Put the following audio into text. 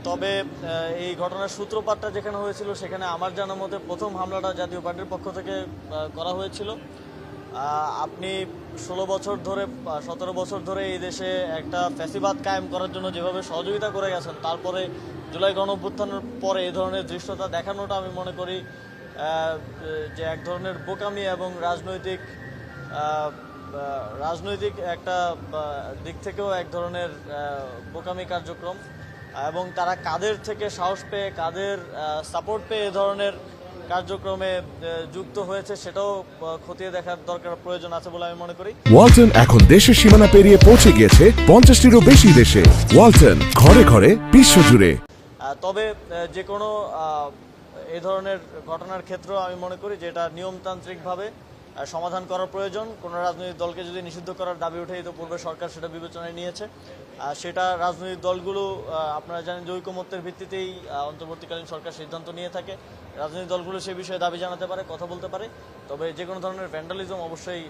তবে এই ঘটনার সূত্রপাতটা যেখানে হয়েছিল সেখানে আমার জানা মতে প্রথম হামলাটা জাতীয় পার্টির পক্ষ থেকে করা হয়েছিল। আপনি 16 বছর ধরে 17 বছর ধরে এই দেশে একটা ফ্যাসিবাদ কায়েম করার জন্য যেভাবে সহযোগিতা করে গেছেন, তারপরে জুলাই গণঅভ্যুত্থানের পরে এই ধরনের দৃশ্যতা দেখানোটা আমি মনে করি যে এক ধরনের বোকামি এবং রাজনৈতিক একটা দিক থেকেও এক ধরনের বোকামি কার্যক্রম, এবং তারা কাদের থেকে সাহস পেয়ে কাদের সাপোর্ট পেয়ে এ ধরনের কার্যক্রমে যুক্ত হয়েছে সেটাও খতিয়ে দেখার দরকার প্রয়োজন আছে বলে আমি মনে করি। ওয়ালটন এখন দেশের সীমানা পেরিয়ে পৌঁছে গিয়েছে 50টিরও বেশি দেশে। ওয়ালটন, ঘরে ঘরে বিশ্বজুড়ে। তবে যে কোনো এই ধরনের ঘটনার ক্ষেত্রেও আমি মনে করি যে এটা নিয়মতান্ত্রিকভাবে সমাধান করার প্রয়োজন। কোনো রাজনৈতিক দলকে যদি নিষিদ্ধ করার দাবি ওঠে, ইতিপূর্বে সরকার সেটা বিবেচনায় নিয়েছে। সেটা রাজনৈতিক দলগুলো, আপনারা জানেন যে ঐকমত্যের ভিত্তিতেই অন্তর্বর্তীকালীন সরকার সিদ্ধান্ত নিয়ে থাকে। রাজনৈতিক দলগুলো সে বিষয়ে দাবি জানাতে পারে, কথা বলতে পারে, তবে যে কোনো ধরনের ভ্যান্ডালিজম অবশ্যই